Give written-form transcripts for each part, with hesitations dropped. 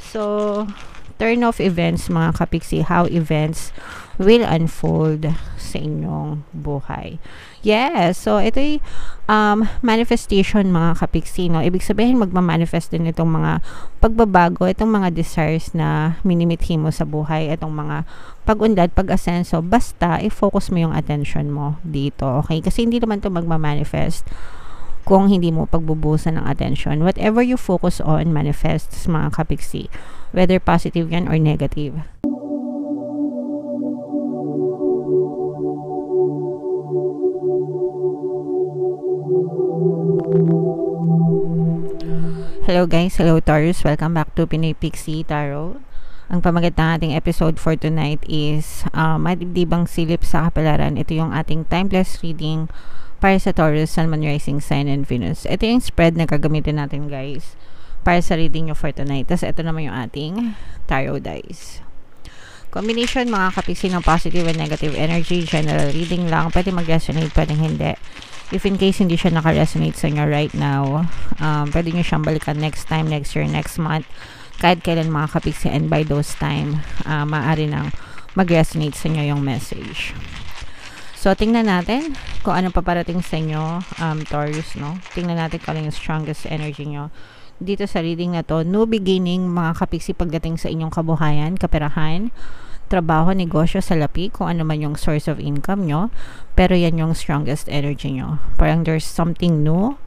So, turn of events mga kapiksi, how events will unfold sa inyong buhay. Yes, so ito ay manifestation mga kapiksi, no? Ibig sabihin magmamanifest din itong mga pagbabago, itong mga desires na minimithi mo sa buhay, itong mga pag-unlad, pag-asenso, basta i-focus mo yung attention mo dito, okay? Kasi hindi naman ito magmamanifest kung hindi mo pagbubusan ng attention. Whatever you focus on manifests mga kapiksi, whether positive yan or negative. Hello guys, hello Taurus, welcome back to Pinoy Pixie Tarot. Ang pamagat ng ating episode for tonight is madibdibang silip sa kapalaran. Ito yung ating timeless reading para sa Taurus, Sun, Moon, Rising Sign, and Venus. Ito yung spread na gagamitin natin guys para sa reading nyo for tonight. Tapos ito naman yung ating tarot dice. Combination mga kapiksi ng positive and negative energy. General reading lang. Pwede mag-resonate, pwedeng hindi. If in case hindi siya naka-resonate sa inyo right now, pwede nyo siyang balikan next time, next year, next month, kahit kailan mga kapiksi, and by those time, maaari nang mag-resonate sa inyo yung message. So, tingnan natin kung ano paparating sa inyo, Taurus, no? Tingnan natin kung ano yung strongest energy nyo. Dito sa reading na to, new beginning mga kapiksi pagdating sa inyong kabuhayan, kaperahan, trabaho, negosyo, salapi, kung ano man yung source of income nyo, pero yan yung strongest energy nyo. Parang there's something new,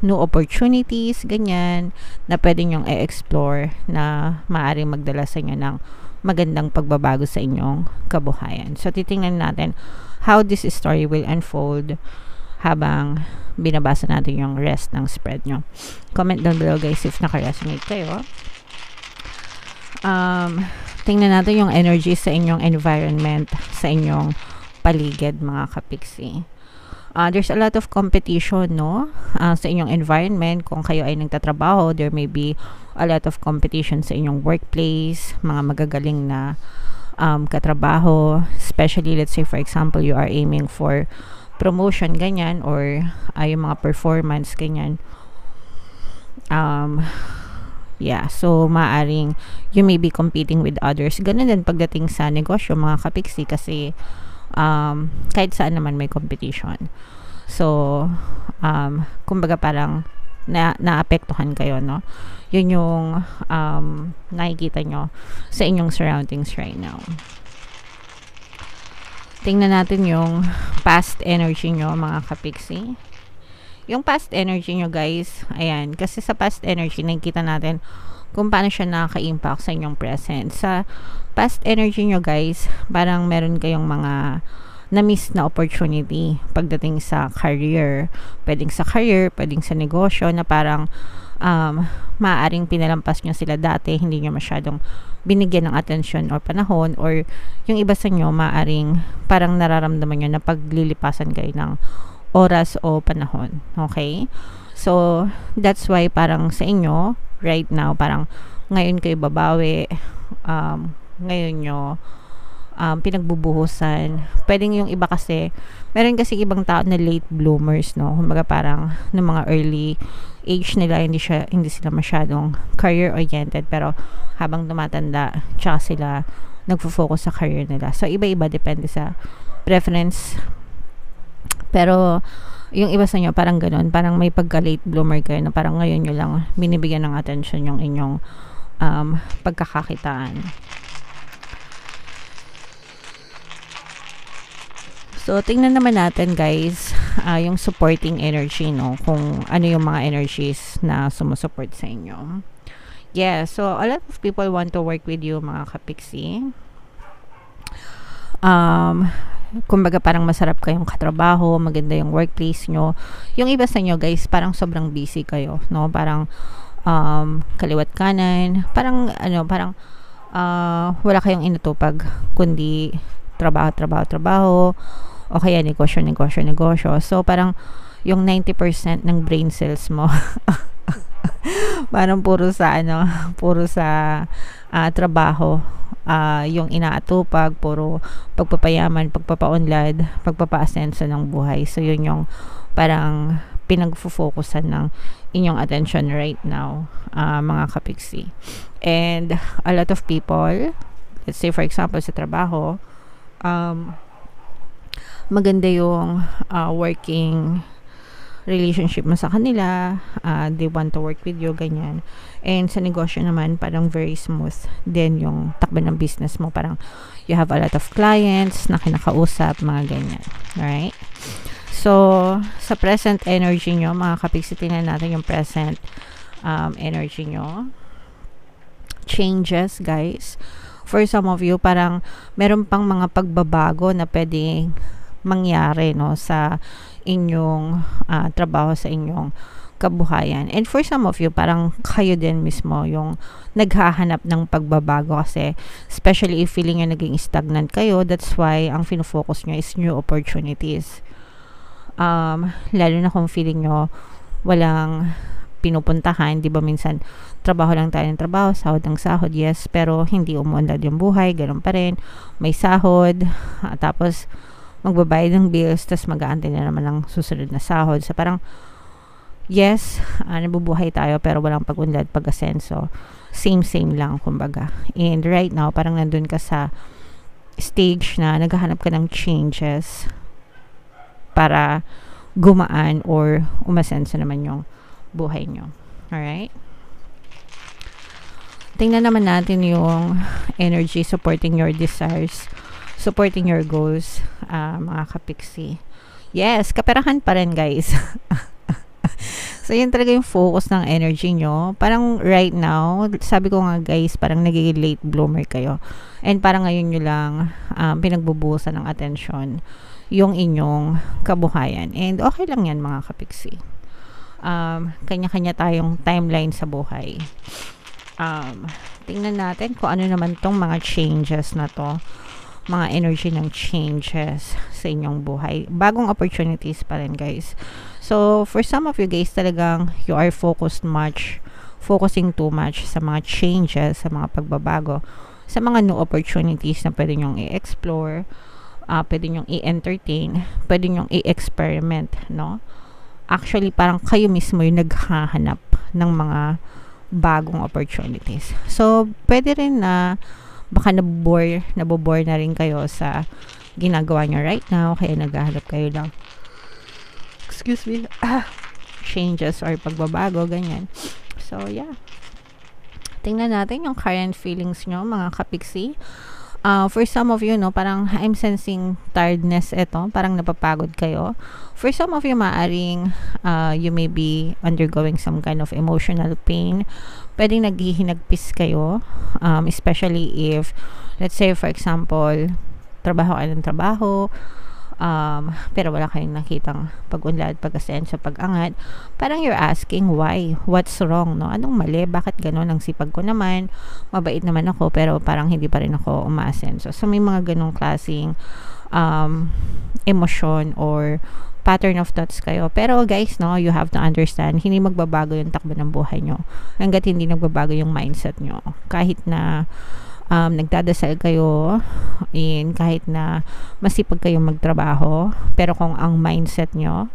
new opportunities, ganyan, na pwede nyong i-explore na maaaring magdala sa inyo ng magandang pagbabago sa inyong kabuhayan. So, titingnan natin how this story will unfold habang binabasa natin yung rest ng spread nyo. Comment down below guys if naka-resonate kayo. Tingnan natin yung energy sa inyong environment, sa inyong paligid mga kapiksi. There's a lot of competition, no? Sa inyong environment, kung kayo ay nagtatrabaho, there may be a lot of competition sa inyong workplace, mga magagaling na katrabaho, especially let's say for example, you are aiming for promotion, ganyan, or yung mga performance, ganyan. Yeah, so maaring you may be competing with others. Ganun din pagdating sa negosyo mga kapiksi kasi kahit saan naman may competition. So, kumbaga parang naapektuhan kayo, no? Yun yung nakikita nyo sa inyong surroundings right now. Tingnan natin yung past energy nyo mga kapiksi. Yung past energy nyo guys, ayan, kasi sa past energy nakikita natin kung paano siya nakaka-impact sa inyong present. Sa past energy nyo guys, parang meron kayong mga na-miss na opportunity pagdating sa career. Pwedeng sa career, pwedeng sa negosyo na parang maaaring pinalampas nyo sila dati, hindi nyo masyadong binigyan ng atensyon or panahon, or yung iba sa nyo maaaring parang nararamdaman nyo na paglilipasan kayo ng oras o panahon. Okay? So, that's why parang sa inyo, right now, parang ngayon kayo babawi, ngayon nyo pinagbubuhusan. Pwedeng yung iba kasi, meron kasi ibang tao na late bloomers, no? Kumbaga parang ng mga early age nila, hindi sila masyadong career-oriented, pero habang tumatanda, tsaka sila nagfo-focus sa career nila. So, iba-iba, depende sa preference. Pero yung iba sa inyo parang ganoon, parang may pagka-late bloomer kayo na parang ngayon nyo lang binibigyan ng attention yung inyong pagkakakitaan. So, tingnan naman natin guys yung supporting energy, no? Kung ano yung mga energies na sumusupport sa inyo. Yeah, so a lot of people want to work with you mga kapiksi. Kumbaga parang masarap kayong katrabaho, maganda yung workplace nyo. Yung iba sa inyo guys, parang sobrang busy kayo, no? Parang kaliwat kanan, parang wala kayong inutupag kundi trabaho, o kaya negosyo. So parang yung 90% ng brain cells mo parang puro sa trabaho, yung inaatupag, puro pagpapayaman, pagpapaunlad, pagpapaasenso ng buhay. So yun yung parang pinagfo-focusan ng inyong attention right now, mga kapiksi. And a lot of people, let's say for example sa trabaho, maganda yung working relationship mo sa kanila, they want to work with you, ganyan. And sa negosyo naman, parang very smooth din yung takbo ng business mo. Parang you have a lot of clients na kinakausap, mga ganyan. Alright? So, sa present energy nyo, mga kapiksi, tingnan natin yung present energy nyo. Changes, guys. For some of you, parang meron pang mga pagbabago na pwedeng mangyari, no, sa inyong trabaho, sa inyong kabuhayan. And for some of you, parang kayo din mismo yung naghahanap ng pagbabago, kasi especially if feeling nyo naging stagnant kayo, that's why ang fino-focus nyo is new opportunities. Lalo na kung feeling nyo walang pinupuntahan, di ba minsan trabaho lang tayo ng trabaho, sahod ng sahod, yes, pero hindi umunlad yung buhay, ganun pa rin, may sahod, tapos magbabayad ng bills, tapos mag-aantay na naman ng susunod na sahod. So parang yes, nabubuhay tayo pero walang pag-unlad, pag-asenso, same lang kumbaga. And right now parang nandun ka sa stage na naghahanap ka ng changes para gumaan or umasenso naman yung buhay nyo. Alright? Tingnan naman natin yung energy supporting your desires, supporting your goals, mga kapiksi. Yes, kaperahan pa rin, guys. So, yun talaga yung focus ng energy nyo. Parang right now, sabi ko nga, guys, parang nagiging late bloomer kayo. And parang ngayon nyo lang pinagbubuhusan ng atensyon yung inyong kabuhayan. And okay lang yan, mga kapiksi. Kanya-kanya tayong timeline sa buhay. Tingnan natin kung ano naman tong mga changes na to, mga energy ng changes sa inyong buhay. Bagong opportunities pa rin, guys. So, for some of you guys, talagang you are focusing too much sa mga changes, sa mga pagbabago, sa mga new opportunities na pwede nyong i-explore, pwede nyong i-entertain, pwede nyong i-experiment, no? Actually, parang kayo mismo yung naghahanap ng mga bagong opportunities. So, pwede rin na baka nabobore na rin kayo sa ginagawa nyo right now, kaya naghahanap kayo ng changes or pagbabago, ganyan. So, yeah. Tingnan natin yung current feelings nyo, mga kapiksi. For some of you, no, parang I'm sensing tiredness ito, parang napapagod kayo. For some of you, maaring you may be undergoing some kind of emotional pain. Pwedeng naghihinagpis kayo, especially if, let's say, for example, trabaho kayo ng trabaho, pero wala kayong nakitang pag-unlad, pag-asenso, pag-angat. Parang you're asking why, what's wrong, no? Anong mali, bakit gano'n? Ang sipag ko naman, mabait naman ako, pero parang hindi pa rin ako umaasenso. So may mga ganong klaseng emosyon or pattern of thoughts kayo. Pero guys, no, you have to understand, hindi magbabago yung takbo ng buhay nyo hanggat hindi nagbabago yung mindset nyo. Kahit na nagdadasal kayo, in kahit na masipag kayong magtrabaho, pero kung ang mindset nyo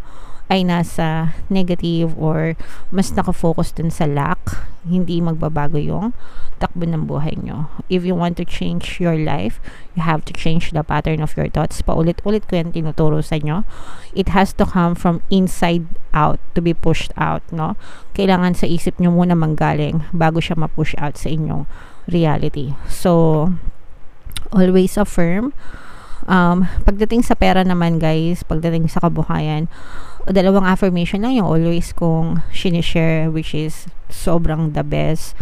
ay nasa negative or mas nakafocus dun sa lack, hindi magbabago yung takbo ng buhay nyo. If you want to change your life, you have to change the pattern of your thoughts. Paulit-ulit ko yan tinuturo sa inyo. It has to come from inside out to be pushed out, no? Kailangan sa isip nyo muna manggaling bago siya ma-push out sa inyong reality. So, always affirm. Pagdating sa pera naman, guys, pagdating sa kabuhayan, dalawang affirmation lang yung always kong sinishare, which is sobrang the best.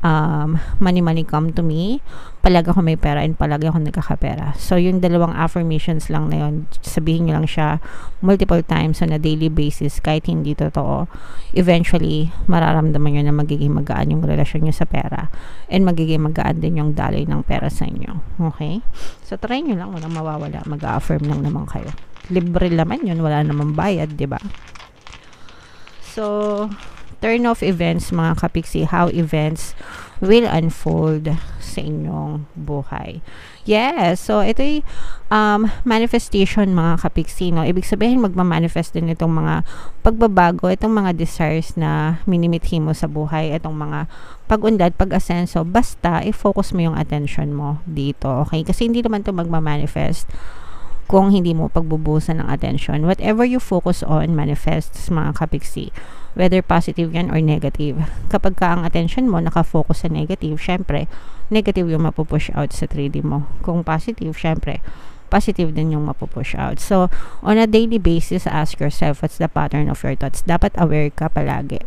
Money come to me, palagi ako may pera, and palagi ako nagkakapera. So yung dalawang affirmations lang na yun, sabihin nyo lang siya multiple times on a daily basis, kahit hindi totoo, eventually mararamdaman nyo na magiging magaan yung relasyon nyo sa pera, and magiging magaan din yung daloy ng pera sa inyo. Okay? So try nyo lang, walang mawawala, mag-affirm lang naman kayo. Libre naman yun, wala namang bayad, diba? So turn off events, mga kapiksi, how events will unfold sa inyong buhay. Yes, so ito'y manifestation mga kapiksi, no? Ibig sabihin magmamanifest din itong mga pagbabago, itong mga desires na minimithi mo sa buhay, itong mga pag-unlad, pag-asenso, basta i-focus mo yung attention mo dito, okay? Kasi hindi naman ito magmamanifest kung hindi mo pagbubusan ng attention. Whatever you focus on manifests mga kapiksi, whether positive yan or negative. Kapag ka ang attention mo nakafocus sa negative, syempre negative yung mapupush out sa 3D mo. Kung positive, syempre positive din yung mapupush out. So on a daily basis, ask yourself what's the pattern of your thoughts. Dapat aware ka palagi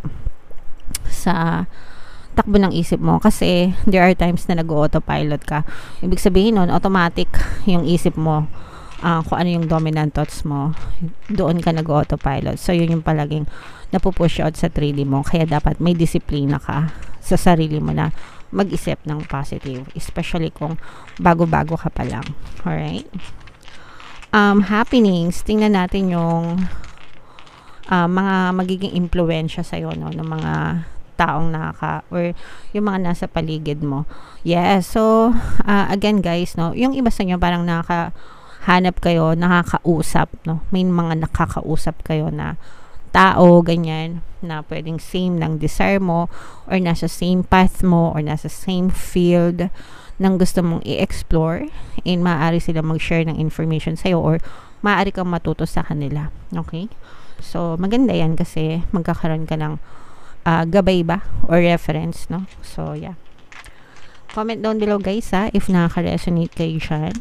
sa takbo ng isip mo, kasi there are times na nag-autopilot ka. Ibig sabihin nun, automatic yung isip mo, kung ano yung dominant thoughts mo, doon ka nag-autopilot. So yun yung palaging napupush out sa 3D mo. Kaya dapat may disiplina ka sa sarili mo na mag-isip ng positive, especially kung bago-bago ka pa lang. Alright? Happenings, tingnan natin yung mga magiging impluensya sa'yo, no, ng mga taong or yung mga nasa paligid mo. Yes, so again guys, no, yung iba sa inyo parang hanap kayo, nakakausap, no? May mga nakakausap kayo na tao, ganyan, na pwedeng same ng desire mo, or nasa same path mo, or nasa same field ng gusto mong i-explore, and maaari sila mag-share ng information sa'yo, or maaari kang matuto sa kanila. Okay? So, maganda yan kasi magkakaroon ka ng gabay ba, or reference, no? So, yeah. Comment down below guys, if nakaka-resonate kayo dyan.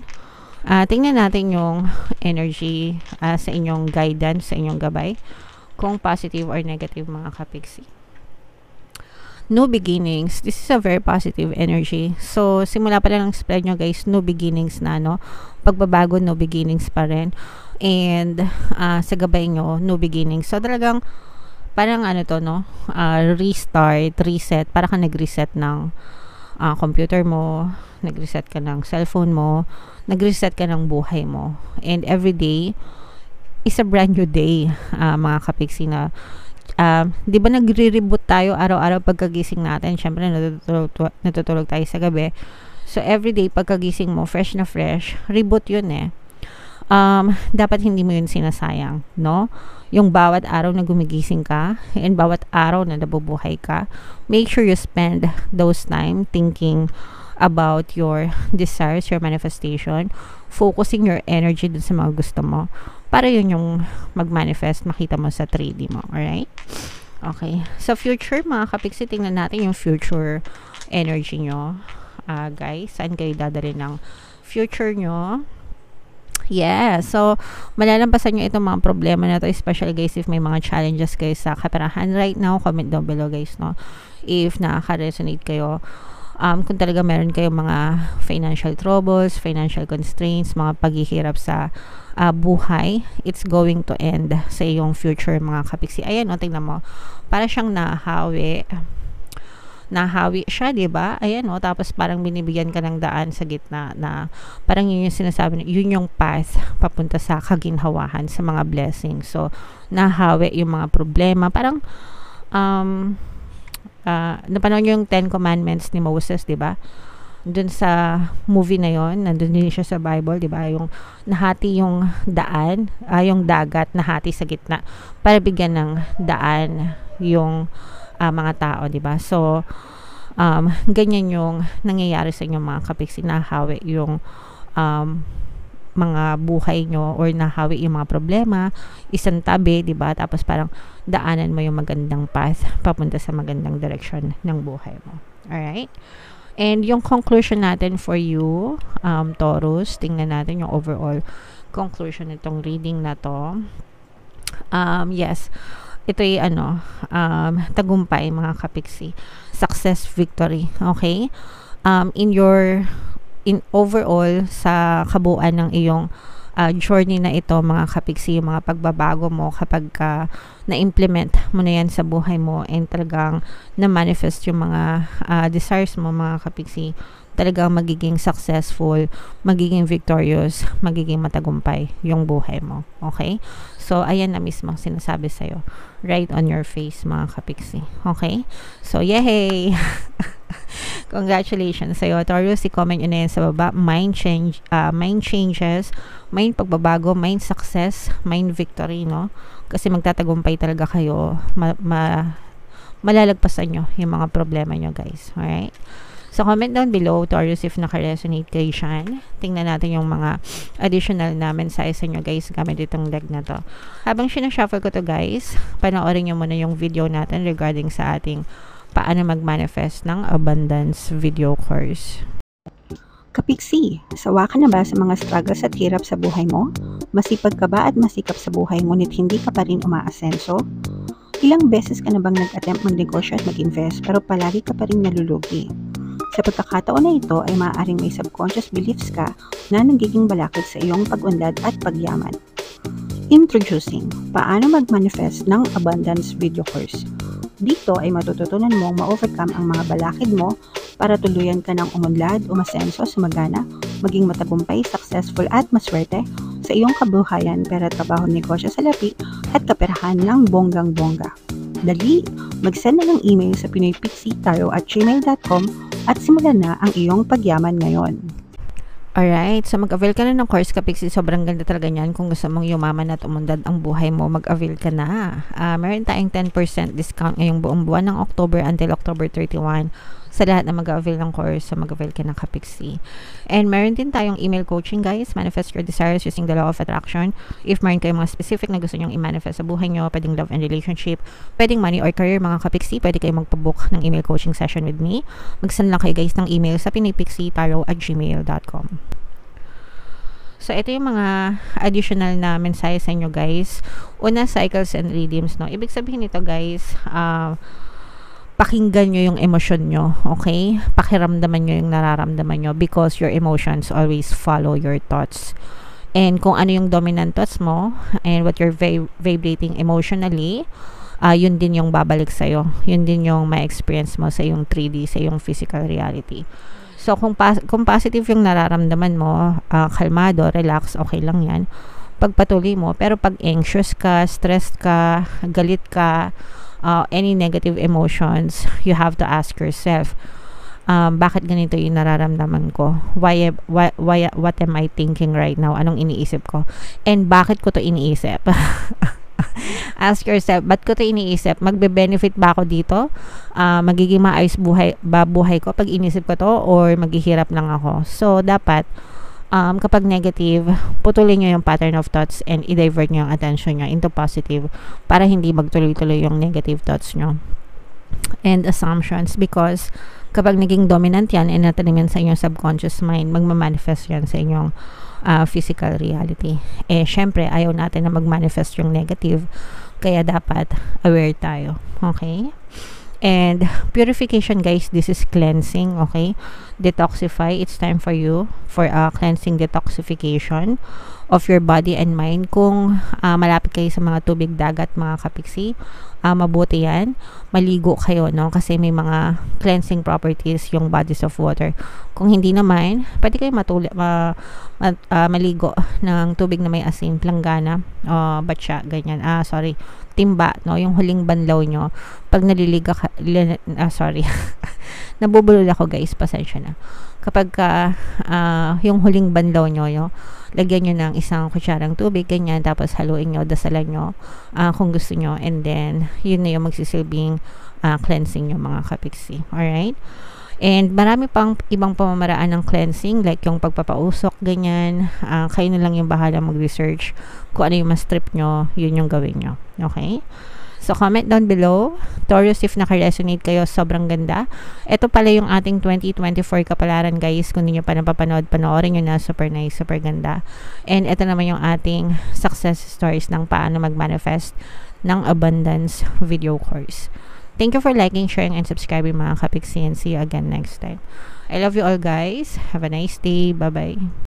Tingnan natin yung energy sa inyong guidance, sa inyong gabay, kung positive or negative mga kapiksi. New beginnings. This is a very positive energy. So, simula pa lang ng spread nyo guys, new beginnings na, no? Pagbabago, new beginnings pa rin. And sa gabay nyo, new beginnings. So, talagang parang no? Restart, reset. Para ka nag-reset ng computer mo, nag-reset ka ng cellphone mo, nag-reset ka ng buhay mo. And every day is a brand new day, mga kapiksi, na di ba nagre-reboot tayo araw-araw pagkagising natin? Syempre natutulog tayo sa gabi. So everyday pagkagising mo, fresh na fresh, reboot yun dapat hindi mo yun sinasayang, no? Yung bawat araw na gumigising ka and bawat araw na nabubuhay ka, make sure you spend those time thinking about your desires, your manifestation, focusing your energy dun sa mga gusto mo, para yun yung mag-manifest, makita mo sa 3D mo. Alright? Okay. So, future, mga kapiksi, tingnan natin yung future energy nyo. Guys, saan kayo dadalhin ng future nyo? Yeah. So, malalampasan nyo itong mga problema na to, especially guys, if may mga challenges kayo sa kaperahan right now, comment down below guys, no? If nakaka-resonate kayo, kung talaga meron kayong mga financial troubles, financial constraints, mga paghihirap sa buhay, it's going to end sa iyong future mga kapiksi. Ayan, tingnan mo, para siyang nahawi siya, diba? Ayan, tapos parang binibigyan ka ng daan sa gitna, na parang yun yung sinasabi, yun yung path papunta sa kaginhawahan, sa mga blessings. So, nahawi yung mga problema, parang napanood yung 10 Commandments ni Moses, diba? Dun sa movie na yon, nandun din siya sa Bible, diba? Yung nahati yung daan, yung dagat nahati sa gitna para bigyan ng daan yung mga tao, diba? So, ganyan yung nangyayari sa inyong mga kapiksi, nahawi yung mga buhay nyo, or nahawi yung mga problema, isang tabi, diba? Tapos parang daanan mo yung magandang path papunta sa magandang direction ng buhay mo. Alright? And yung conclusion natin for you, Taurus, tingnan natin yung overall conclusion nitong reading na to. Yes, ito yung tagumpay mga kapiksi, success, victory, okay? In overall sa kabuuan ng iyong journey na ito mga kapiksi, yung mga pagbabago mo kapag na-implement mo na yan sa buhay mo and talagang na-manifest yung mga desires mo mga kapiksi, talagang magiging successful, magiging victorious, magiging matagumpay yung buhay mo. Okay? So, ayan na mismo sinasabi sa'yo. Right on your face, mga kapiksi. Okay? So, yay! Congratulations sa'yo, Taurus. I-comment nyo na yan sa baba. Mind changes, mind pagbabago, mind success, mind victory, no? Kasi magtatagumpay talaga kayo. Malalagpasan nyo yung mga problema nyo, guys. Alright? So, comment down below, Taurus, if naka-resonate kayo dyan. Tingnan natin yung mga additional na mensahe sa inyo, guys, gamit itong deck na to. Habang sinashuffle ko to, guys, panoorin nyo muna yung video natin regarding sa ating paano mag-manifest ng abundance video course. Kapiksi, sawa ka na ba sa mga struggles at hirap sa buhay mo? Masipag ka ba at masikap sa buhay ngunit hindi ka pa rin umaasenso? Ilang beses ka na bang nag-attempt magnegosyo at mag-invest pero palagi ka pa rin nalulugi? Sa pagkakataon na ito ay maaaring may subconscious beliefs ka na nagiging balakid sa iyong pag-unlad at pagyaman. Introducing, paano mag-manifest ng abundance video course. Dito ay matututunan mong ma-overcome ang mga balakid mo para tuluyan ka ng umunlad, umasenso, sumagana, maging matagumpay, successful at maswerte sa iyong kabuhayan, pera, trabaho, negosyo, salapi at kaperahan ng bonggang-bongga. Dali, mag-send na ng email sa pinoypixitaro@gmail.com at simulan na ang iyong pagyaman ngayon. Alright, so mag-avail ka na ng course, Kapiksi. Sobrang ganda talaga niyan. Kung gusto mong yumaman at umundad ang buhay mo, mag-avail ka na. Meron tayong 10% discount ngayong buong buwan ng October until October 31 sa lahat na mag-avail ng course. So mag-avail ka na, Kapiksi. And meron din tayong email coaching, guys. Manifest your desires using the law of attraction. If meron kayong mga specific na gusto nyong i-manifest sa buhay nyo, pwedeng love and relationship, pwedeng money or career, mga Kapiksi, pwede kayong magpabook ng email coaching session with me. Mag-send lang kayo, guys, ng email sa pinoypixitaro@gmail.com. So, ito yung mga additional na mensahe sa inyo, guys. Una, cycles and rhythms, no? Ibig sabihin nito, guys, pakinggan nyo yung emosyon nyo, okay? Pakiramdaman nyo yung nararamdaman nyo because your emotions always follow your thoughts. And kung ano yung dominant thoughts mo and what you're vibrating emotionally, yun din yung babalik sa'yo. Yun din yung ma-experience mo sa yung 3D, sa yung physical reality. So, kung positive yung nararamdaman mo, kalmado, relax, okay lang yan. Pagpatuloy mo. Pero pag anxious ka, stressed ka, galit ka, any negative emotions, you have to ask yourself, bakit ganito yung nararamdaman ko? What am I thinking right now? Anong iniisip ko? And bakit ko to iniisip? Ask yourself, ba't ko ito iniisip? Magbe-benefit ba ako dito? Magiging maayos buhay ko pag inisip ko to? Or maghihirap lang ako? So, dapat, kapag negative, putulin nyo yung pattern of thoughts and i-divert nyo yung attention nyo into positive para hindi magtuloy-tuloy yung negative thoughts nyo. And assumptions, because kapag naging dominant yan and natanim yan sa inyong subconscious mind, magmamanifest yan sa inyong physical reality. Syempre, ayaw natin na mag-manifest yung negative. Kaya dapat aware tayo. Okay? And purification, guys, this is cleansing. Okay? Detoxify. It's time for you for cleansing detoxification of your body and mind. Kung malapit kayo sa mga tubig dagat, mga Kapiksi, mabuti yan. Maligo kayo, no? Kasi may mga cleansing properties yung bodies of water. Kung hindi naman, pwede kayo maligo ng tubig na may asin, planggana, batya, ganyan. Timba, no? Yung huling banlaw nyo. Pag naliliga ka, nabubulol ako, guys, pasensya na. Kapag yung huling banlaw nyo, lagyan nyo ng isang kutsarang tubig, ganyan, tapos haluin nyo, dasalan nyo kung gusto nyo, and then yun na yung magsisilbing cleansing nyo, mga Kapiksi. Alright? And marami pang ibang pamamaraan ng cleansing, like yung pagpapausok, ganyan. Kayo na lang yung bahala mag-research kung ano yung mas trip nyo, yun yung gawin nyo. Okay? So, comment down below. Taurus, if naka-resonate kayo, sobrang ganda. Ito pala yung ating 2024 kapalaran, guys. Kung hindi nyo pa napapanood, panoorin nyo na. Super nice, super ganda. And ito naman yung ating success stories ng paano mag-manifest ng abundance video course. Thank you for liking, sharing, and subscribing, mga Kapiksi, and see you again next time. I love you all, guys. Have a nice day. Bye-bye.